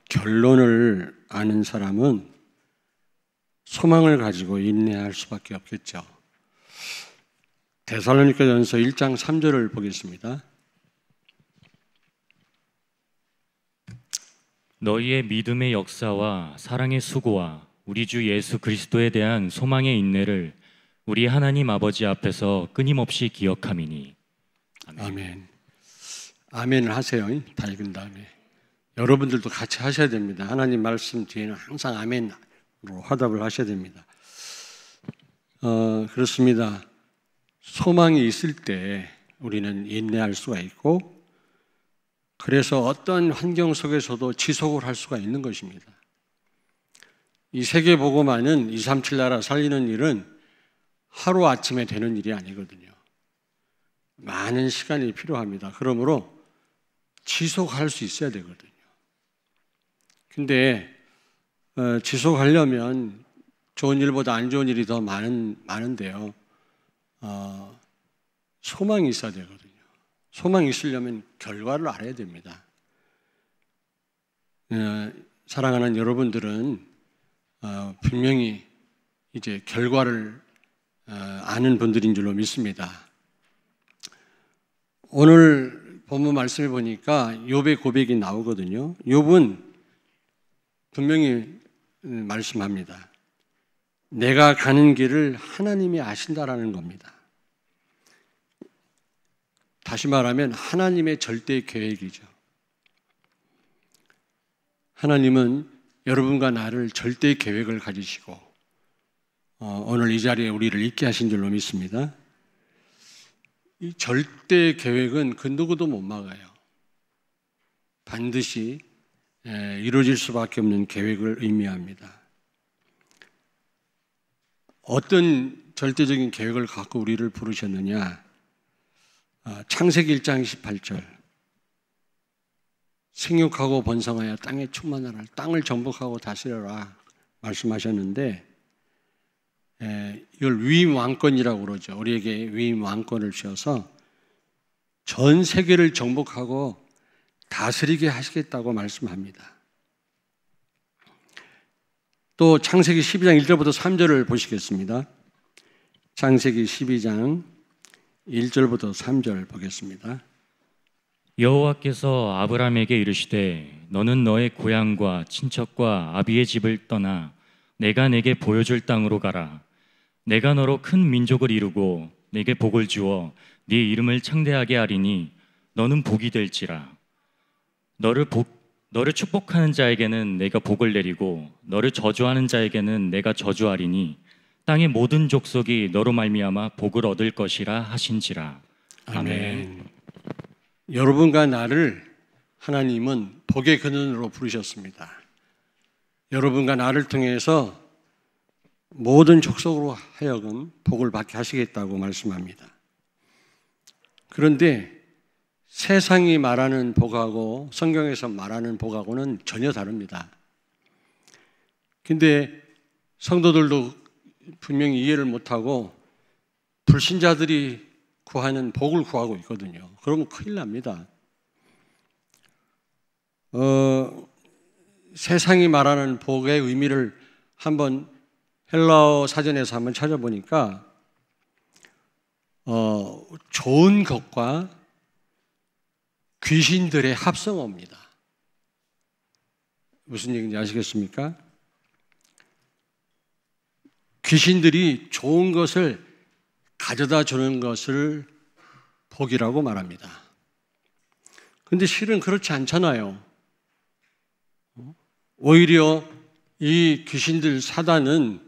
결론을 아는 사람은 소망을 가지고 인내할 수밖에 없겠죠. 데살로니가전서 1장 3절을 보겠습니다. 너희의 믿음의 역사와 사랑의 수고와 우리 주 예수 그리스도에 대한 소망의 인내를 우리 하나님 아버지 앞에서 끊임없이 기억함이니. 아멘. 아멘을 하세요. 다 읽은 다음에 여러분들도 같이 하셔야 됩니다. 하나님 말씀 뒤에는 항상 아멘으로 화답을 하셔야 됩니다. 그렇습니다. 소망이 있을 때 우리는 인내할 수가 있고, 그래서 어떤 환경 속에서도 지속을 할 수가 있는 것입니다. 이 세계복음화는 237 나라 살리는 일은 하루아침에 되는 일이 아니거든요. 많은 시간이 필요합니다. 그러므로 지속할 수 있어야 되거든요. 근데 지속하려면 좋은 일보다 안 좋은 일이 더 많은데요. 소망이 있어야 되거든요. 소망이 있으려면 결과를 알아야 됩니다. 사랑하는 여러분들은 분명히 이제 결과를 아는 분들인 줄로 믿습니다. 오늘 본문 말씀을 보니까 욥의 고백이 나오거든요. 욥은 분명히 말씀합니다. 내가 가는 길을 하나님이 아신다라는 겁니다. 다시 말하면 하나님의 절대 계획이죠. 하나님은 여러분과 나를 절대 계획을 가지시고 오늘 이 자리에 우리를 있게 하신 줄로 믿습니다. 이 절대 계획은 그 누구도 못 막아요. 반드시 이루어질 수밖에 없는 계획을 의미합니다. 어떤 절대적인 계획을 갖고 우리를 부르셨느냐? 창세기 1장 28절 생육하고 번성하여 땅에 충만하라, 땅을 정복하고 다스려라 말씀하셨는데, 이걸 위임왕권이라고 그러죠. 우리에게 위임왕권을 주셔서 전 세계를 정복하고 다스리게 하시겠다고 말씀합니다. 또 창세기 12장 1절부터 3절을 보시겠습니다. 창세기 12장 1절부터 3절 보겠습니다. 여호와께서 아브라함에게 이르시되 너는 너의 고향과 친척과 아비의 집을 떠나 내가 내게 보여줄 땅으로 가라. 내가 너로 큰 민족을 이루고 내게 복을 주어 네 이름을 창대하게 하리니 너는 복이 될지라. 너를 축복하는 자에게는 내가 복을 내리고 너를 저주하는 자에게는 내가 저주하리니 땅의 모든 족속이 너로 말미암아 복을 얻을 것이라 하신지라. 아멘. 여러분과 나를 하나님은 복의 근원으로 부르셨습니다. 여러분과 나를 통해서 모든 족속으로 하여금 복을 받게 하시겠다고 말씀합니다. 그런데 세상이 말하는 복하고 성경에서 말하는 복하고는 전혀 다릅니다. 근데 성도들도 분명히 이해를 못하고 불신자들이 구하는 복을 구하고 있거든요. 그러면 큰일 납니다. 세상이 말하는 복의 의미를 한번 헬라어 사전에서 한번 찾아보니까 좋은 것과 귀신들의 합성어입니다. 무슨 얘기인지 아시겠습니까? 귀신들이 좋은 것을 가져다 주는 것을 복이라고 말합니다. 그런데 실은 그렇지 않잖아요. 오히려 이 귀신들 사단은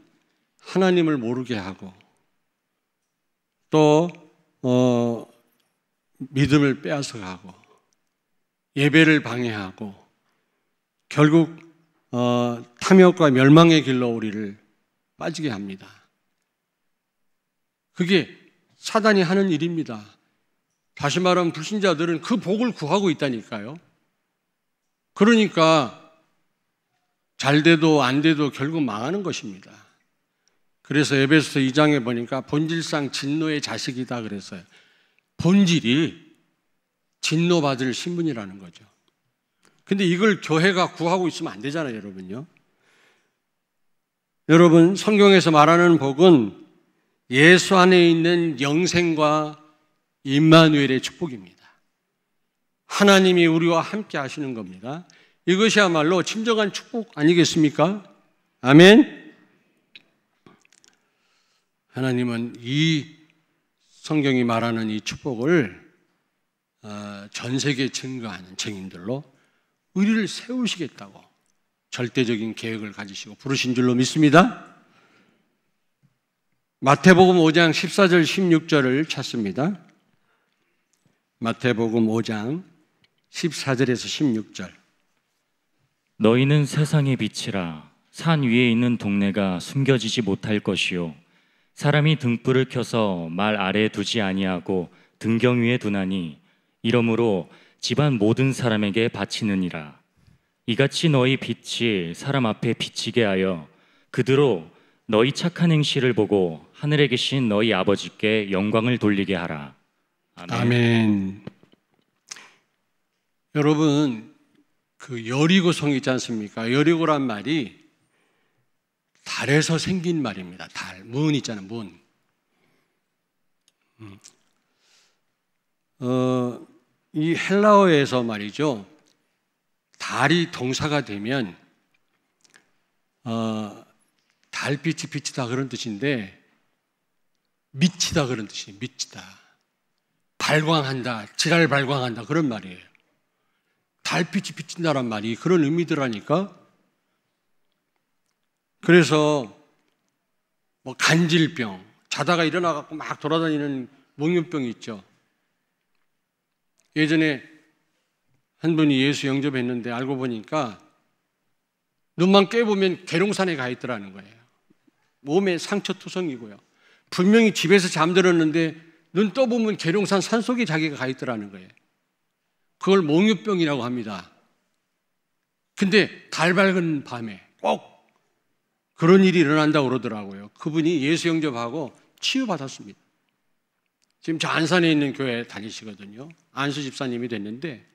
하나님을 모르게 하고 또 믿음을 빼앗아가고 예배를 방해하고 결국 탐욕과 멸망의 길로 우리를 빠지게 합니다. 그게 사단이 하는 일입니다. 다시 말하면 불신자들은 그 복을 구하고 있다니까요. 그러니까 잘 돼도 안 돼도 결국 망하는 것입니다. 그래서 에베소서 2장에 보니까 본질상 진노의 자식이다 그랬어요. 본질이 진노받을 신분이라는 거죠. 근데 이걸 교회가 구하고 있으면 안 되잖아요, 여러분요. 여러분, 성경에서 말하는 복은 예수 안에 있는 영생과 임마누엘의 축복입니다. 하나님이 우리와 함께 하시는 겁니다. 이것이야말로 진정한 축복 아니겠습니까? 아멘. 하나님은 이 성경이 말하는 이 축복을 전 세계에 증거하는 증인들로 우리를 세우시겠다고 절대적인 계획을 가지시고 부르신 줄로 믿습니다. 마태복음 5장 14절 16절을 찾습니다. 마태복음 5장 14절에서 16절. 너희는 세상의 빛이라. 산 위에 있는 동네가 숨겨지지 못할 것이요 사람이 등불을 켜서 말 아래에 두지 아니하고 등경 위에 두나니 이러므로 집안 모든 사람에게 바치느니라. 이같이 너희 빛이 사람 앞에 비치게 하여 그대로 너희 착한 행실을 보고 하늘에 계신 너희 아버지께 영광을 돌리게 하라. 아멘. 아멘. 여러분, 그 여리고성 있지 않습니까? 여리고란 말이 달에서 생긴 말입니다. 달, 문 있잖아요, 문. 이 헬라어에서 말이죠, 달이 동사가 되면 달빛이 비치다 그런 뜻인데 미치다 그런 뜻이에요. 미치다, 발광한다, 지랄 발광한다 그런 말이에요. 달빛이 비친다란 말이 그런 의미더라니까. 그래서 뭐 간질병, 자다가 일어나갖고 막 돌아다니는 몽유병이 있죠. 예전에 한 분이 예수 영접했는데 알고 보니까 눈만 깨보면 계룡산에 가 있더라는 거예요. 몸에 상처 투성이고요. 분명히 집에서 잠들었는데 눈 떠보면 계룡산 산속에 자기가 가 있더라는 거예요. 그걸 몽유병이라고 합니다. 근데 달 밝은 밤에 꼭 그런 일이 일어난다고 그러더라고요. 그분이 예수 영접하고 치유받았습니다. 지금 저 안산에 있는 교회에 다니시거든요. 안수 집사님이 됐는데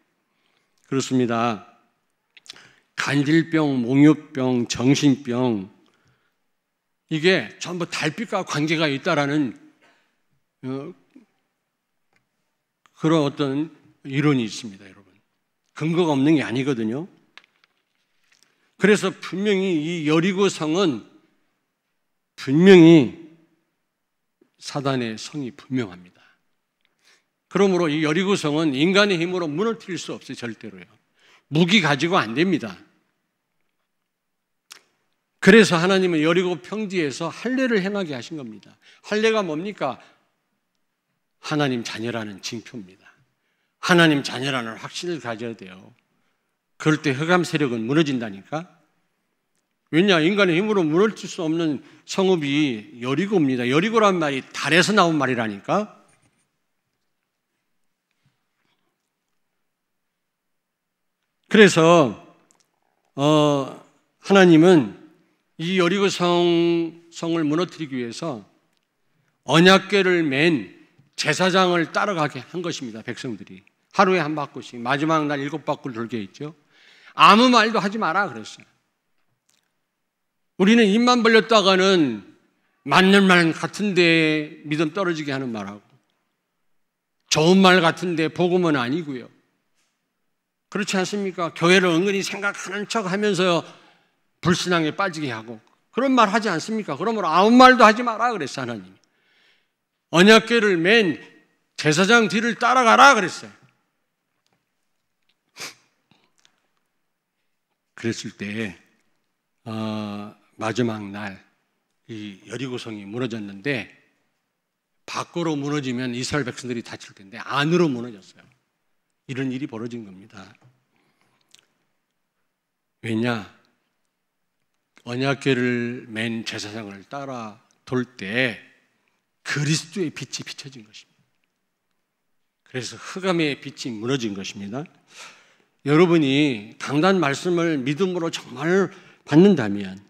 그렇습니다. 간질병, 몽유병, 정신병, 이게 전부 달빛과 관계가 있다라는 그런 어떤 이론이 있습니다, 여러분. 근거가 없는 게 아니거든요. 그래서 분명히 이 여리고성은 분명히 사단의 성이 분명합니다. 그러므로 이 여리고성은 인간의 힘으로 무너뜨릴 수 없어요, 절대로요. 무기 가지고 안 됩니다. 그래서 하나님은 여리고 평지에서 할례를 행하게 하신 겁니다. 할례가 뭡니까? 하나님 자녀라는 징표입니다. 하나님 자녀라는 확신을 가져야 돼요. 그럴 때 흑암 세력은 무너진다니까. 왜냐? 인간의 힘으로 무너질 수 없는 성읍이 여리고입니다. 여리고란 말이 달에서 나온 말이라니까. 그래서 하나님은 이 여리고 성을 무너뜨리기 위해서 언약궤를 맨 제사장을 따라가게 한 것입니다. 백성들이 하루에 한 바퀴씩, 마지막 날 7바퀴를 돌게 했죠. 아무 말도 하지 마라 그랬어요. 우리는 입만 벌렸다가는 맞는 말 같은데 믿음 떨어지게 하는 말하고, 좋은 말 같은데 복음은 아니고요. 그렇지 않습니까? 교회를 은근히 생각하는 척 하면서 불신앙에 빠지게 하고 그런 말 하지 않습니까? 그러므로 아무 말도 하지 마라 그랬어요, 하나님. 언약궤를 맨 제사장 뒤를 따라가라 그랬어요. 그랬을 때 마지막 날 이 여리고성이 무너졌는데, 밖으로 무너지면 이스라엘 백성들이 다칠 텐데 안으로 무너졌어요. 이런 일이 벌어진 겁니다. 왜냐? 언약궤를 맨 제사장을 따라 돌 때 그리스도의 빛이 비춰진 것입니다. 그래서 흑암의 빛이 무너진 것입니다. 여러분이 강단 말씀을 믿음으로 정말 받는다면,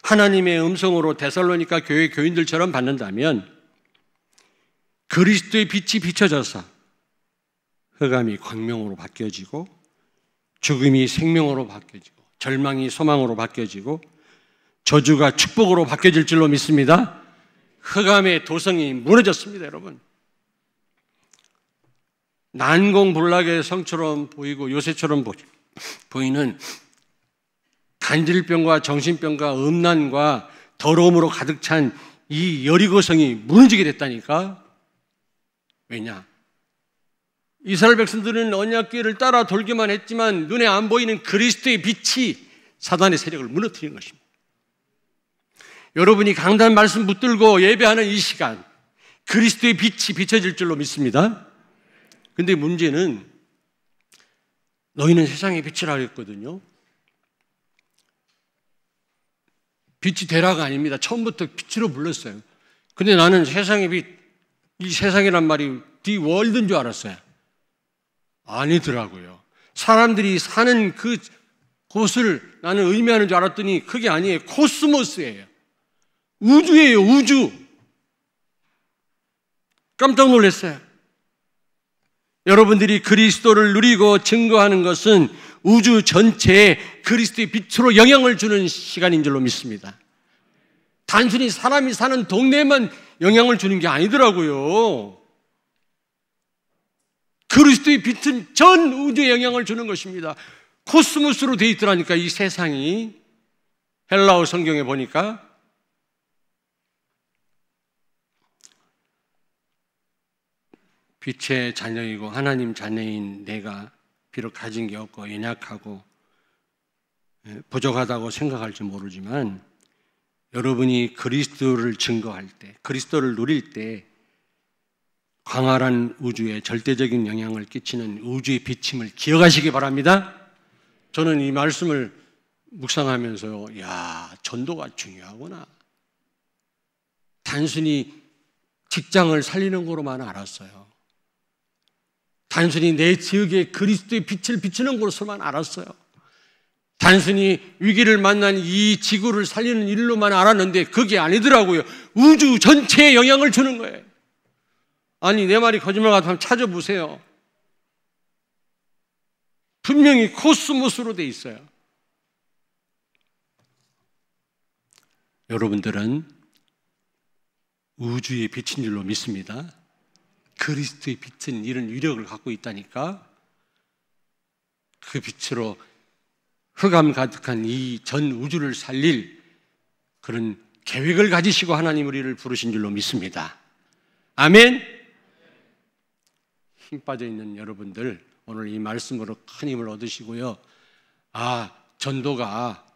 하나님의 음성으로 데살로니가 교회 교인들처럼 받는다면 그리스도의 빛이 비춰져서 흑암이 광명으로 바뀌어지고 죽음이 생명으로 바뀌어지고 절망이 소망으로 바뀌어지고 저주가 축복으로 바뀌어질 줄로 믿습니다. 흑암의 도성이 무너졌습니다, 여러분. 난공불락의 성처럼 보이고 요새처럼 보이는 간질병과 정신병과 음란과 더러움으로 가득 찬 이 여리고성이 무너지게 됐다니까. 왜냐? 이스라엘 백성들은 언약궤를 따라 돌기만 했지만 눈에 안 보이는 그리스도의 빛이 사단의 세력을 무너뜨리는 것입니다. 여러분이 강단 말씀 붙들고 예배하는 이 시간 그리스도의 빛이 비춰질 줄로 믿습니다. 근데 문제는 너희는 세상의 빛이라 그랬거든요. 빛이 되라가 아닙니다. 처음부터 빛으로 불렀어요. 근데 나는 세상의 빛, 이 세상이란 말이 디 월드인 줄 알았어요. 아니더라고요. 사람들이 사는 그 곳을 나는 의미하는 줄 알았더니 그게 아니에요. 코스모스예요. 우주예요, 우주. 깜짝 놀랐어요. 여러분들이 그리스도를 누리고 증거하는 것은 우주 전체에 그리스도의 빛으로 영향을 주는 시간인 줄로 믿습니다. 단순히 사람이 사는 동네에만 영향을 주는 게 아니더라고요. 그리스도의 빛은 전 우주에 영향을 주는 것입니다. 코스모스로 되어 있더라니까, 이 세상이. 헬라어 성경에 보니까 빛의 자녀이고 하나님 자녀인 내가 비록 가진 게 없고 연약하고 부족하다고 생각할지 모르지만 여러분이 그리스도를 증거할 때, 그리스도를 누릴 때 광활한 우주에 절대적인 영향을 끼치는 우주의 비침을 기억하시기 바랍니다. 저는 이 말씀을 묵상하면서 야, 전도가 중요하구나. 단순히 직장을 살리는 거로만 알았어요. 단순히 내 지역에 그리스도의 빛을 비추는 것으로만 알았어요. 단순히 위기를 만난 이 지구를 살리는 일로만 알았는데 그게 아니더라고요. 우주 전체에 영향을 주는 거예요. 아니, 내 말이 거짓말 같으면 찾아보세요. 분명히 코스모스로 돼 있어요. 여러분들은 우주의 빛인 줄로 믿습니다. 그리스도의 빛은 이런 위력을 갖고 있다니까. 그 빛으로 흑암 가득한 이 전 우주를 살릴 그런 계획을 가지시고 하나님 우리를 부르신 줄로 믿습니다. 아멘. 힘 빠져 있는 여러분들 오늘 이 말씀으로 큰 힘을 얻으시고요. 아, 전도가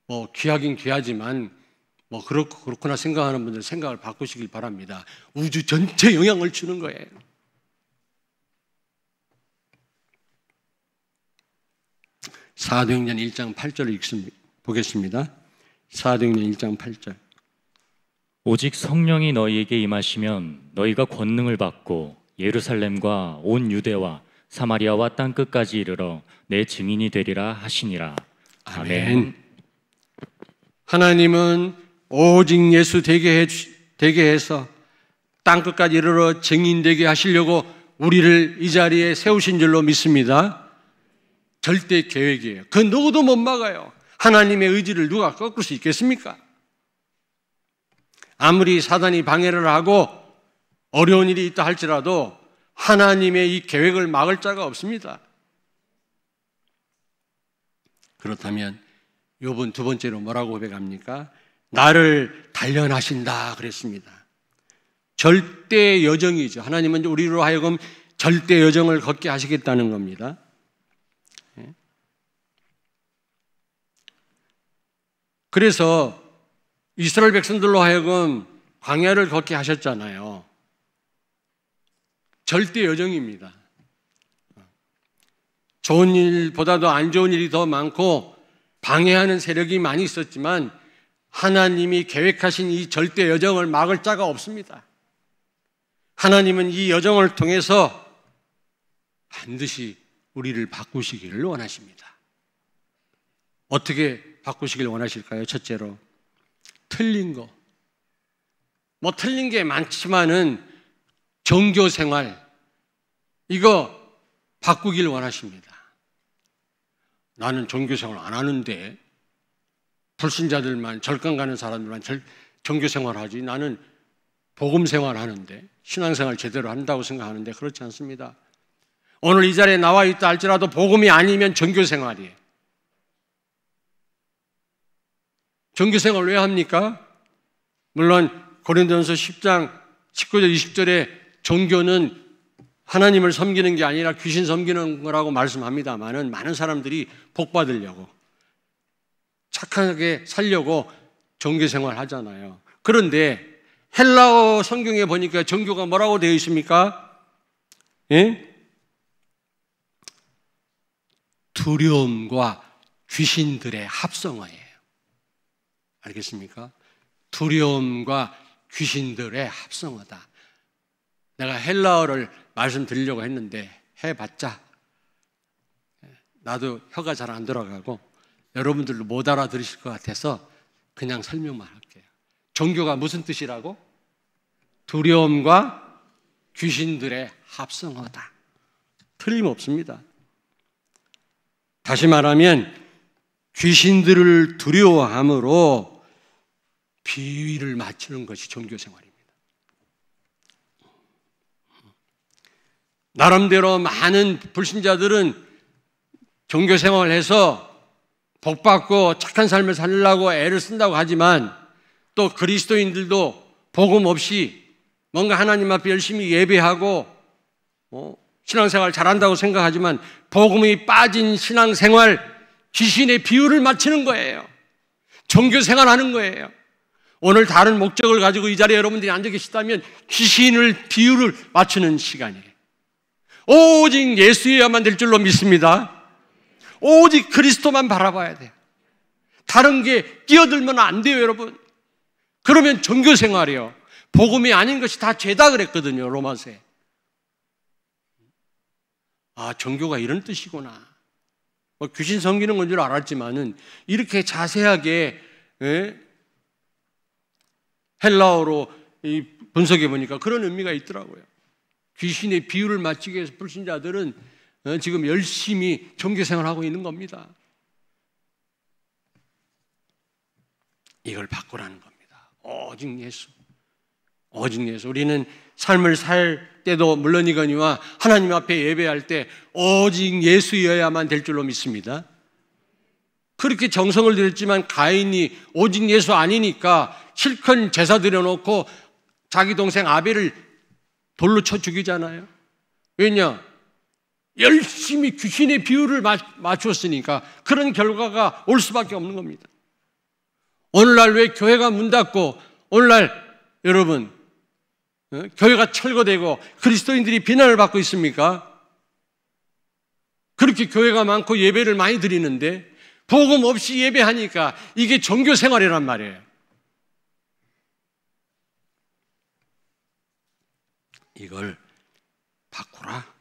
뭐 귀하긴 귀하지만 뭐 그렇구나 생각하는 분들 생각을 바꾸시길 바랍니다. 우주 전체에 영향을 주는 거예요. 사도행전 1장 8절을 보겠습니다. 사도행전 1장 8절. 오직 성령이 너희에게 임하시면 너희가 권능을 받고 예루살렘과 온 유대와 사마리아와 땅끝까지 이르러 내 증인이 되리라 하시니라. 아멘. 하나님은 오직 예수 되게 해서 땅끝까지 이르러 증인되게 하시려고 우리를 이 자리에 세우신 줄로 믿습니다. 절대 계획이에요. 그 누구도 못 막아요. 하나님의 의지를 누가 꺾을 수 있겠습니까? 아무리 사단이 방해를 하고 어려운 일이 있다 할지라도 하나님의 이 계획을 막을 자가 없습니다. 그렇다면 욥은 두 번째로 뭐라고 고백합니까? 나를 단련하신다 그랬습니다. 절대 여정이죠. 하나님은 우리로 하여금 절대 여정을 걷게 하시겠다는 겁니다. 그래서 이스라엘 백성들로 하여금 광야를 걷게 하셨잖아요. 절대 여정입니다. 좋은 일보다도 안 좋은 일이 더 많고 방해하는 세력이 많이 있었지만 하나님이 계획하신 이 절대 여정을 막을 자가 없습니다. 하나님은 이 여정을 통해서 반드시 우리를 바꾸시기를 원하십니다. 어떻게 바꾸시길 원하실까요? 첫째로 틀린 거. 뭐 틀린 게 많지만은 종교 생활, 이거 바꾸길 원하십니다. 나는 종교생활 안 하는데 불신자들만, 절간 가는 사람들만 종교생활 하지, 나는 복음생활 하는데, 신앙생활 제대로 한다고 생각하는데 그렇지 않습니다. 오늘 이 자리에 나와 있다 할지라도 복음이 아니면 종교생활이에요. 종교생활 왜 합니까? 물론 고린도전서 10장 19절 20절에 종교는 하나님을 섬기는 게 아니라 귀신 섬기는 거라고 말씀합니다만은, 많은 사람들이 복 받으려고, 착하게 살려고 종교생활 하잖아요. 그런데 헬라어 성경에 보니까 종교가 뭐라고 되어 있습니까? 예? 두려움과 귀신들의 합성어예요. 알겠습니까? 두려움과 귀신들의 합성어다. 내가 헬라어를 말씀드리려고 했는데 해봤자 나도 혀가 잘 안 돌아가고 여러분들도 못 알아들으실 것 같아서 그냥 설명만 할게요. 종교가 무슨 뜻이라고? 두려움과 귀신들의 합성어다. 틀림없습니다. 다시 말하면 귀신들을 두려워함으로 비위를 맞추는 것이 종교생활입니다. 나름대로 많은 불신자들은 종교생활을 해서 복받고 착한 삶을 살려고 애를 쓴다고 하지만, 또 그리스도인들도 복음 없이 뭔가 하나님 앞에 열심히 예배하고 신앙생활 잘한다고 생각하지만 복음이 빠진 신앙생활, 귀신의 비유를 맞추는 거예요. 종교생활 하는 거예요. 오늘 다른 목적을 가지고 이 자리에 여러분들이 앉아 계시다면 귀신을 비유를 맞추는 시간이에요. 오직 예수여야만 될 줄로 믿습니다. 오직 그리스도만 바라봐야 돼요. 다른 게 끼어들면 안 돼요, 여러분. 그러면 종교생활이요, 복음이 아닌 것이 다 죄다 그랬거든요, 로마서에. 아, 종교가 이런 뜻이구나. 귀신 섬기는 건 줄 알았지만은 이렇게 자세하게 헬라어로 분석해 보니까 그런 의미가 있더라고요. 귀신의 비유를 맞추기 위해서 불신자들은 지금 열심히 종교생활을 하고 있는 겁니다. 이걸 바꾸라는 겁니다. 오직 예수. 오직 예수. 우리는 삶을 살 때도 물론이거니와 하나님 앞에 예배할 때 오직 예수여야만 될 줄로 믿습니다. 그렇게 정성을 들였지만 가인이 오직 예수 아니니까 실컷 제사 드려놓고 자기 동생 아벨을 돌로 쳐 죽이잖아요. 왜냐? 열심히 귀신의 비유를 맞추었으니까 그런 결과가 올 수밖에 없는 겁니다. 오늘날 왜 교회가 문 닫고 오늘날 여러분 교회가 철거되고 그리스도인들이 비난을 받고 있습니까? 그렇게 교회가 많고 예배를 많이 드리는데 복음 없이 예배하니까 이게 종교생활이란 말이에요. 이걸 바꾸라.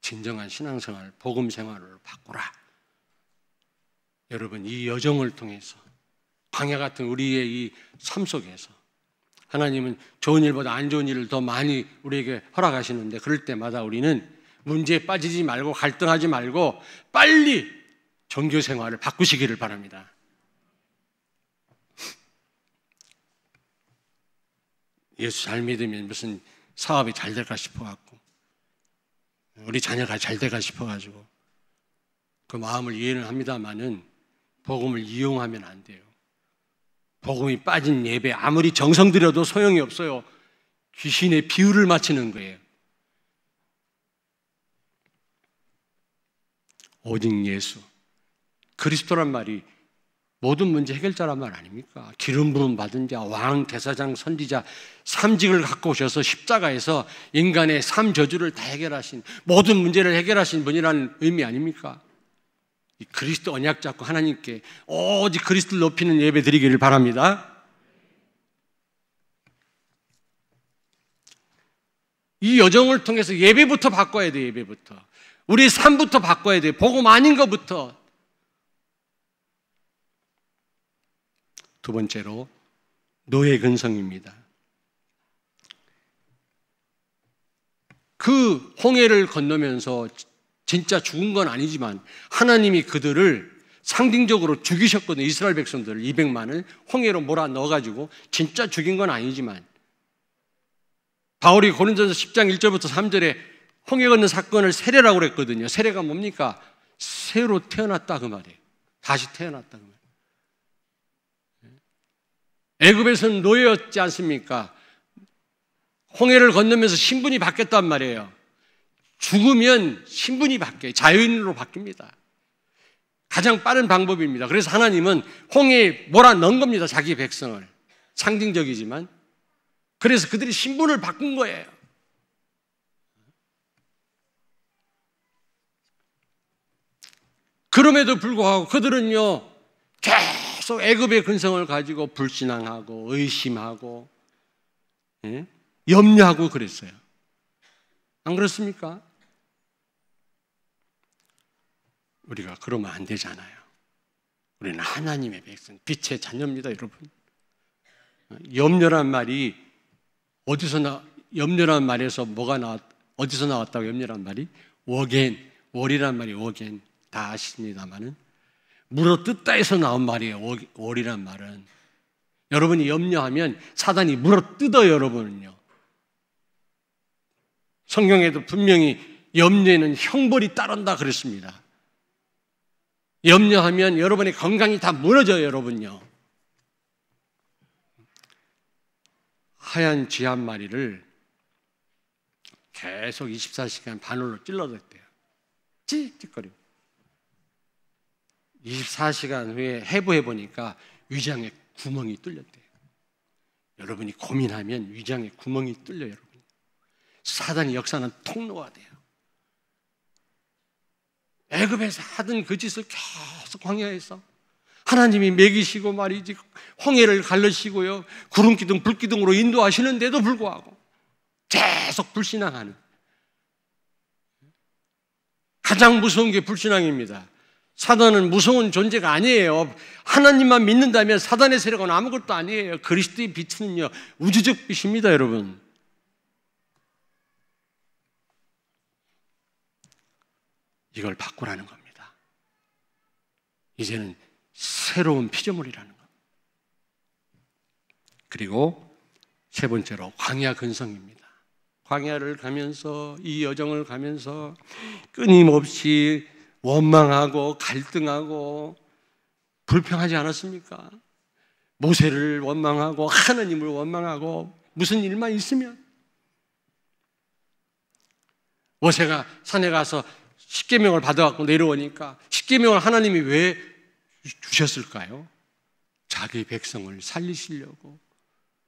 진정한 신앙생활, 복음생활을 바꾸라. 여러분, 이 여정을 통해서 광야 같은 우리의 이 삶 속에서 하나님은 좋은 일보다 안 좋은 일을 더 많이 우리에게 허락하시는데, 그럴 때마다 우리는 문제에 빠지지 말고 갈등하지 말고 빨리 종교생활을 바꾸시기를 바랍니다. 예수 잘 믿으면 무슨 사업이 잘 될까 싶어갖고, 우리 자녀가 잘 될까 싶어가지고 그 마음을 이해는 합니다만은 복음을 이용하면 안 돼요. 복음이 빠진 예배 아무리 정성 들여도 소용이 없어요. 귀신의 비유를 맞추는 거예요. 오직 예수, 그리스도란 말이 모든 문제 해결자란 말 아닙니까? 기름 부음 받은 자, 왕, 대사장, 선지자, 삼직을 갖고 오셔서 십자가에서 인간의 삶 저주를 다 해결하신, 모든 문제를 해결하신 분이라는 의미 아닙니까? 이 그리스도 언약 잡고 하나님께 오직 그리스도를 높이는 예배 드리기를 바랍니다. 이 여정을 통해서 예배부터 바꿔야 돼요. 예배부터. 우리 삶부터 바꿔야 돼요. 복음 아닌 것부터. 두 번째로 노예 근성입니다. 그 홍해를 건너면서 진짜 죽은 건 아니지만 하나님이 그들을 상징적으로 죽이셨거든요. 이스라엘 백성들을 200만을 홍해로 몰아 넣어가지고 진짜 죽인 건 아니지만 바울이 고린도전서 10장 1절부터 3절에 홍해 건너 사건을 세례라고 그랬거든요. 세례가 뭡니까? 새로 태어났다 그 말이에요. 다시 태어났다 그 말이에요. 애굽에서는 노예였지 않습니까? 홍해를 건너면서 신분이 바뀌었단 말이에요. 죽으면 신분이 바뀌어요. 자유인으로 바뀝니다. 가장 빠른 방법입니다. 그래서 하나님은 홍해에 몰아넣은 겁니다. 자기 백성을. 상징적이지만. 그래서 그들이 신분을 바꾼 거예요. 그럼에도 불구하고 그들은요, 계속 애굽의 근성을 가지고 불신앙하고 의심하고 염려하고 그랬어요. 안 그렇습니까? 우리가 그러면 안 되잖아요. 우리는 하나님의 백성, 빛의 자녀입니다, 여러분. 염려란 말이 염려란 말에서 어디서 나왔다고 염려란 말이? 월이란 말이 워겐. 다 아십니다만은 물어뜯다 해서 나온 말이에요. 월이란 말은. 여러분이 염려하면 사단이 물어뜯어요, 여러분은요. 성경에도 분명히 염려에는 형벌이 따른다 그랬습니다. 염려하면 여러분의 건강이 다 무너져요, 여러분요. 하얀 쥐 한 마리를 계속 24시간 바늘로 찔러댔대요. 찌릿찌릿거리고. 24시간 후에 해부해보니까 위장에 구멍이 뚫렸대요. 여러분이 고민하면 위장에 구멍이 뚫려요, 여러분. 사단의 역사는 통로가 돼요. 애굽에서 하던 그 짓을 계속 광야에서 하나님이 먹이시고 말이지 홍해를 갈르시고요, 구름기둥 불기둥으로 인도하시는데도 불구하고 계속 불신앙하는, 가장 무서운 게 불신앙입니다. 사단은 무서운 존재가 아니에요. 하나님만 믿는다면 사단의 세력은 아무것도 아니에요. 그리스도의 빛은요, 우주적 빛입니다, 여러분. 이걸 바꾸라는 겁니다. 이제는 새로운 피조물이라는 것. 그리고 세 번째로 광야 근성입니다. 광야를 가면서, 이 여정을 가면서 끊임없이 원망하고 갈등하고 불평하지 않았습니까? 모세를 원망하고 하나님을 원망하고 무슨 일만 있으면. 모세가 산에 가서 십계명을 받아갖고 내려오니까 십계명을 하나님이 왜 주셨을까요? 자기 백성을 살리시려고,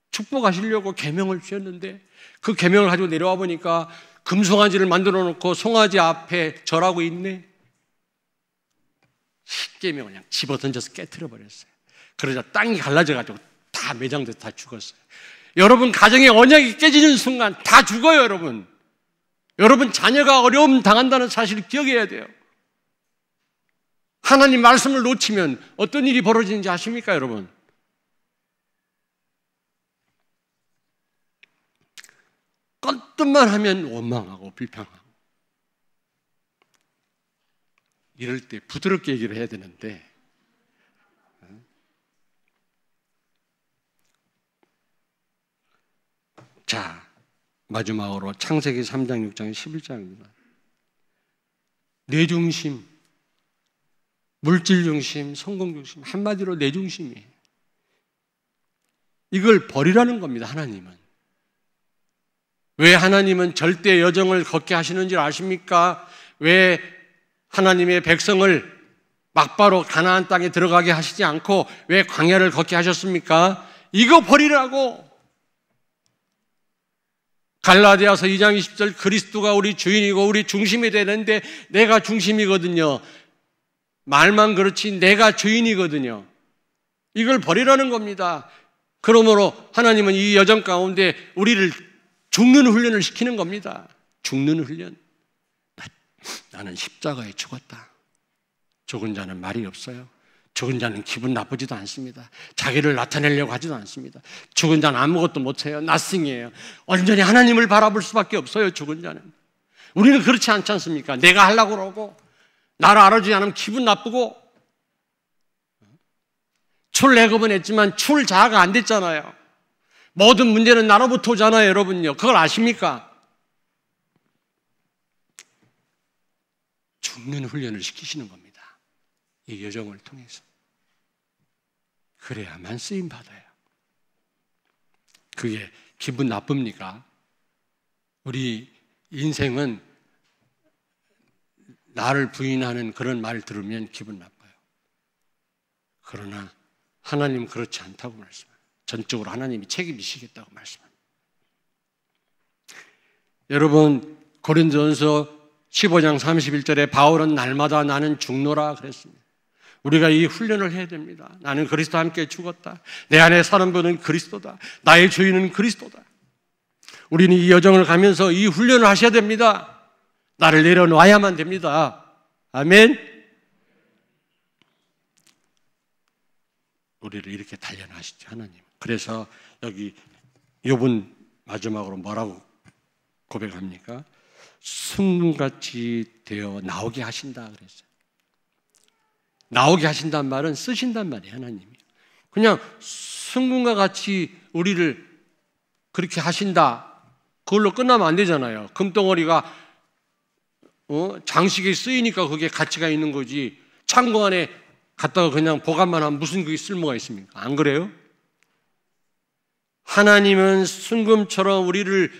축복하시려고 계명을 주셨는데, 그 계명을 가지고 내려와 보니까 금송아지를 만들어 놓고 송아지 앞에 절하고 있네. 십계명을 그냥 집어 던져서 깨트려 버렸어요. 그러자 땅이 갈라져가지고 다 매장돼서 다 죽었어요. 여러분 가정의 언약이 깨지는 순간 다 죽어요, 여러분. 여러분 자녀가 어려움 당한다는 사실을 기억해야 돼요. 하나님 말씀을 놓치면 어떤 일이 벌어지는지 아십니까, 여러분? 껐뜻만 하면 원망하고 불평하고. 이럴 때 부드럽게 얘기를 해야 되는데, 자, 마지막으로 창세기 3장, 6장, 11장입니다. 내 중심, 물질 중심, 성공 중심, 한마디로 내 중심이에요. 이걸 버리라는 겁니다, 하나님은. 왜 하나님은 절대 여정을 걷게 하시는지 아십니까? 왜 하나님의 백성을 막바로 가나안 땅에 들어가게 하시지 않고 왜 광야를 걷게 하셨습니까? 이거 버리라고. 갈라디아서 2장 20절, 그리스도가 우리 주인이고 우리 중심이 되는데 내가 중심이거든요. 말만 그렇지 내가 주인이거든요. 이걸 버리라는 겁니다. 그러므로 하나님은 이 여정 가운데 우리를 죽는 훈련을 시키는 겁니다. 죽는 훈련. 나는 십자가에 죽었다. 죽은 자는 말이 없어요. 죽은 자는 기분 나쁘지도 않습니다. 자기를 나타내려고 하지도 않습니다. 죽은 자는 아무것도 못해요. 나싱이에요. 온전히 하나님을 바라볼 수밖에 없어요, 죽은 자는. 우리는 그렇지 않지 않습니까? 내가 하려고 그러고 나를 알아주지 않으면 기분 나쁘고 출애굽은 했지만 출자가 안 됐잖아요. 모든 문제는 나로부터 오잖아요, 여러분요. 그걸 아십니까? 죽는 훈련을 시키시는 겁니다. 이 여정을 통해서. 그래야만 쓰임 받아요. 그게 기분 나쁩니까? 우리 인생은 나를 부인하는 그런 말 들으면 기분 나빠요. 그러나 하나님은 그렇지 않다고 말씀합니다. 전적으로 하나님이 책임지시겠다고 말씀합니다. 여러분, 고린도전서 15장 31절에 바울은 날마다 나는 죽노라 그랬습니다. 우리가 이 훈련을 해야 됩니다. 나는 그리스도와 함께 죽었다. 내 안에 사는 분은 그리스도다. 나의 주인은 그리스도다. 우리는 이 여정을 가면서 이 훈련을 하셔야 됩니다. 나를 내려놔야만 됩니다. 아멘. 우리를 이렇게 단련하시죠, 하나님. 그래서 여기 욥은 마지막으로 뭐라고 고백합니까? 순금같이 되어 나오게 하신다 그랬어요. 나오게 하신다는 말은 쓰신단 말이에요, 하나님이. 그냥 순금과 같이 우리를 그렇게 하신다, 그걸로 끝나면 안 되잖아요. 금덩어리가 장식에 쓰이니까 그게 가치가 있는 거지, 창고 안에 갖다가 그냥 보관만 하면 무슨 그게 쓸모가 있습니까? 안 그래요? 하나님은 순금처럼 우리를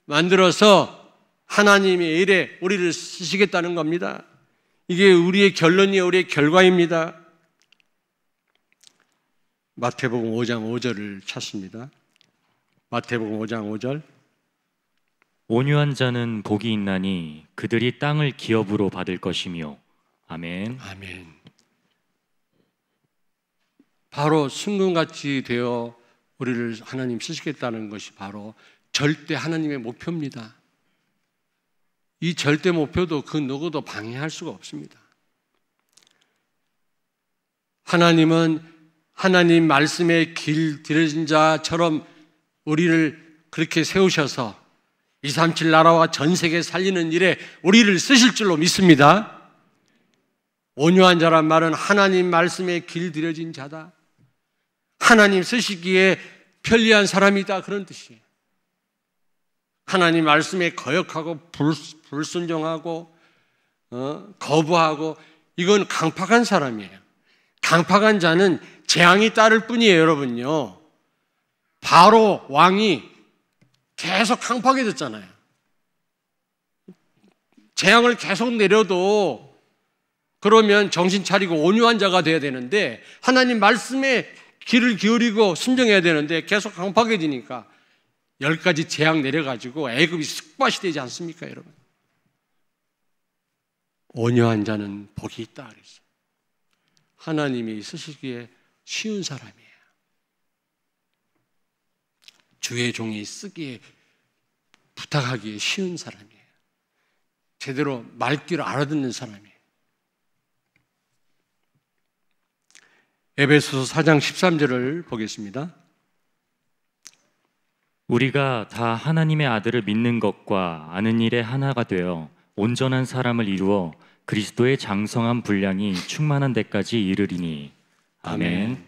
만들어서 하나님의 일에 우리를 쓰시겠다는 겁니다. 이게 우리의 결론이에요. 우리의 결과입니다. 마태복음 5장 5절을 찾습니다. 마태복음 5장 5절. 온유한 자는 복이 있나니 그들이 땅을 기업으로 받을 것이며. 아멘. 아멘. 바로 순금같이 되어 우리를 하나님 쓰시겠다는 것이 바로 절대 하나님의 목표입니다. 이 절대 목표도 그 누구도 방해할 수가 없습니다. 하나님은 하나님 말씀에 길 들여진 자처럼 우리를 그렇게 세우셔서 237 나라와 전 세계 살리는 일에 우리를 쓰실 줄로 믿습니다. 온유한 자란 말은 하나님 말씀에 길 들여진 자다. 하나님 쓰시기에 편리한 사람이다, 그런 뜻이에요. 하나님 말씀에 거역하고 불순종하고 거부하고, 이건 강팍한 사람이에요. 강팍한 자는 재앙이 따를 뿐이에요, 여러분요. 바로 왕이 계속 강팍해졌잖아요. 재앙을 계속 내려도 그러면 정신 차리고 온유한 자가 돼야 되는데, 하나님 말씀에 귀를 기울이고 순종해야 되는데 계속 강팍해지니까 10가지 재앙 내려가지고 애굽이 습밭이 되지 않습니까, 여러분? 온유한 자는 복이 있다 그랬어요. 하나님이 쓰시기에 쉬운 사람이에요. 주의 종이 쓰기에, 부탁하기에 쉬운 사람이에요. 제대로 말귀를 알아듣는 사람이에요. 에베소서 4장 13절을 보겠습니다. 우리가 다 하나님의 아들을 믿는 것과 아는 일에 하나가 되어 온전한 사람을 이루어 그리스도의 장성한 분량이 충만한 데까지 이르리니. 아멘.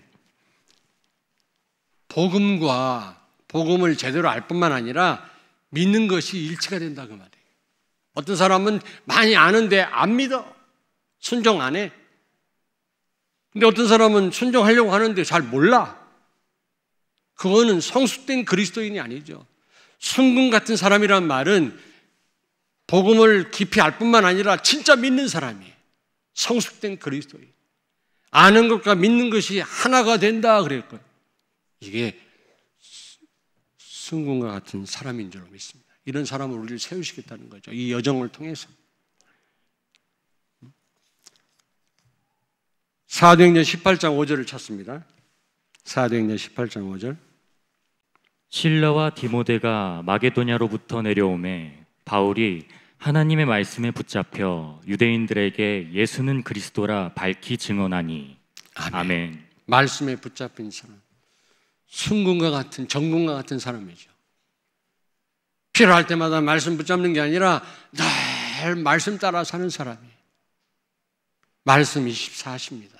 복음을 제대로 알 뿐만 아니라 믿는 것이 일치가 된다, 그 말이에요. 어떤 사람은 많이 아는데 안 믿어. 순종 안 해. 근데 어떤 사람은 순종하려고 하는데 잘 몰라. 그거는 성숙된 그리스도인이 아니죠. 순금 같은 사람이란 말은 복음을 깊이 알 뿐만 아니라 진짜 믿는 사람이에요. 성숙된 그리스도인. 아는 것과 믿는 것이 하나가 된다 그랬고요. 이게 순금과 같은 사람인 줄로 믿습니다. 이런 사람을 우리를 세우시겠다는 거죠. 이 여정을 통해서. 사도행전 18장 5절을 찾습니다. 사도행전 18장 5절. 실라와 디모데가 마게도냐로부터 내려오매 바울이 하나님의 말씀에 붙잡혀 유대인들에게 예수는 그리스도라 밝히 증언하니. 아멘. 말씀에 붙잡힌 사람, 순금과 같은, 정금과 같은 사람이죠. 필요할 때마다 말씀 붙잡는 게 아니라 잘 말씀 따라 사는 사람이 말씀 24시입니다.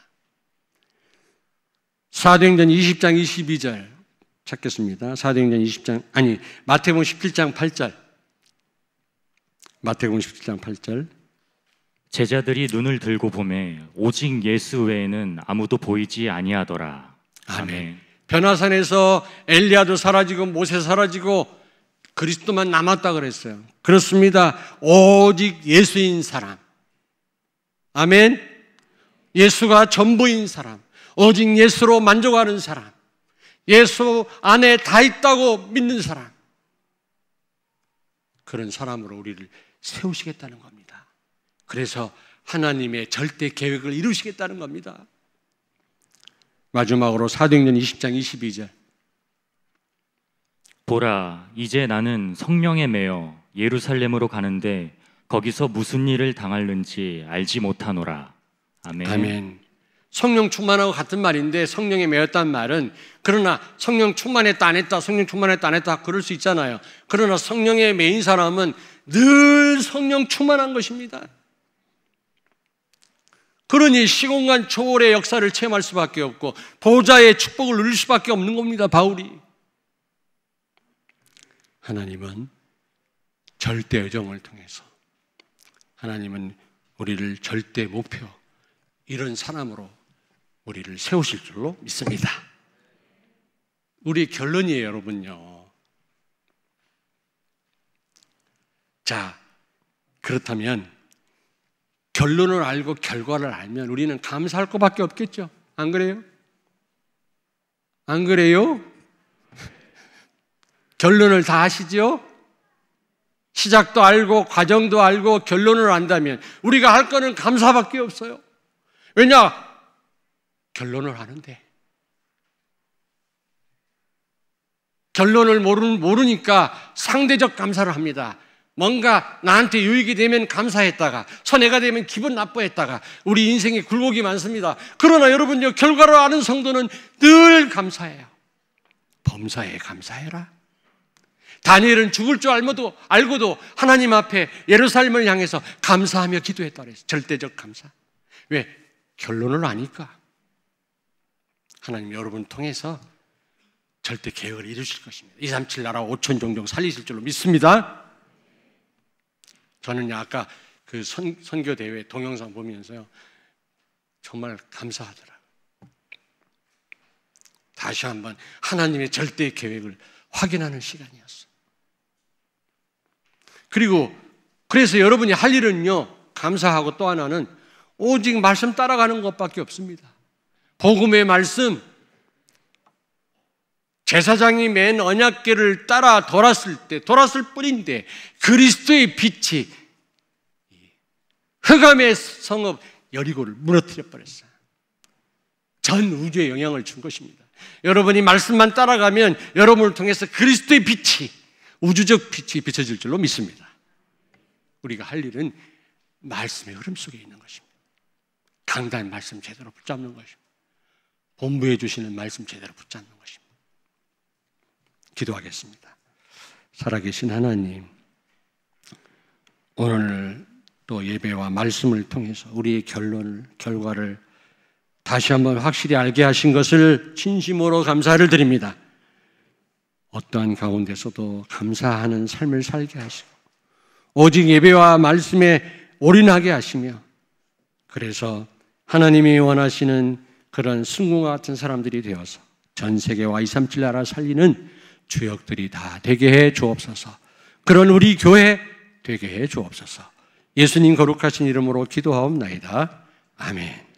사도행전 20장 22절 찾겠습니다. 사도행전 20장 마태복음 17장 8절. 마태복음 17장 8절. 제자들이 눈을 들고 보매 오직 예수 외에는 아무도 보이지 아니하더라. 아멘. 변화산에서 엘리야도 사라지고 모세 사라지고 그리스도만 남았다 그랬어요. 그렇습니다. 오직 예수인 사람. 아멘. 예수가 전부인 사람. 오직 예수로 만족하는 사람. 예수 안에 다 있다고 믿는 사람. 그런 사람으로 우리를 세우시겠다는 겁니다. 그래서 하나님의 절대 계획을 이루시겠다는 겁니다. 마지막으로 사도행전 20장 22절. 보라, 이제 나는 성령에 매여 예루살렘으로 가는데 거기서 무슨 일을 당할는지 알지 못하노라. 아멘. 아멘. 성령 충만하고 같은 말인데 성령에 매였다는 말은 그러나 성령 충만했다 안 했다 성령 충만했다 안 했다 그럴 수 있잖아요. 그러나 성령에 매인 사람은 늘 성령 충만한 것입니다. 그러니 시공간 초월의 역사를 체험할 수밖에 없고 보좌의 축복을 누릴 수밖에 없는 겁니다. 바울이. 하나님은 절대 의정을 통해서 하나님은 우리를 절대 목표 이런 사람으로 우리를 세우실 줄로 믿습니다. 우리 결론이에요, 여러분요. 자, 그렇다면 결론을 알고 결과를 알면 우리는 감사할 것밖에 없겠죠. 안 그래요? 안 그래요? 결론을 다 아시죠? 시작도 알고 과정도 알고 결론을 안다면 우리가 할 거는 감사밖에 없어요. 왜냐? 결론을 아는데. 결론을 모르니까 상대적 감사를 합니다. 뭔가 나한테 유익이 되면 감사했다가 손해가 되면 기분 나빠했다가 우리 인생에 굴곡이 많습니다. 그러나 여러분요, 결과를 아는 성도는 늘 감사해요. 범사에 감사해라. 다니엘은 죽을 줄 알고도 하나님 앞에 예루살렘을 향해서 감사하며 기도했다 그랬어요. 절대적 감사. 왜? 결론을 아니까. 하나님 여러분 통해서 절대 계획을 이루실 것입니다. 237 나라 5천 종족 살리실 줄로 믿습니다. 저는 아까 그 선교 대회 동영상 보면서요 정말 감사하더라고요. 다시 한번 하나님의 절대 계획을 확인하는 시간이었어요. 그래서 여러분이 할 일은요, 감사하고 또 하나는 오직 말씀 따라가는 것밖에 없습니다. 복음의 말씀, 제사장이 맨 언약궤를 따라 돌았을 뿐인데 그리스도의 빛이 흑암의 성읍 여리고를 무너뜨려 버렸어요. 전 우주에 영향을 준 것입니다. 여러분이 말씀만 따라가면 여러분을 통해서 그리스도의 빛이, 우주적 빛이 비춰질 줄로 믿습니다. 우리가 할 일은 말씀의 흐름 속에 있는 것입니다. 강단 말씀 제대로 붙잡는 것입니다. 본부해 주시는 말씀 제대로 붙잡는 것입니다. 기도하겠습니다. 살아계신 하나님, 오늘 또 예배와 말씀을 통해서 우리의 결과를 다시 한번 확실히 알게 하신 것을 진심으로 감사를 드립니다. 어떠한 가운데서도 감사하는 삶을 살게 하시고 오직 예배와 말씀에 올인하게 하시며 그래서 하나님이 원하시는 그런 승궁과 같은 사람들이 되어서 전 세계와 237 나라 살리는 주역들이 다 되게 해 주옵소서. 그런 우리 교회 되게 해 주옵소서. 예수님 거룩하신 이름으로 기도하옵나이다. 아멘.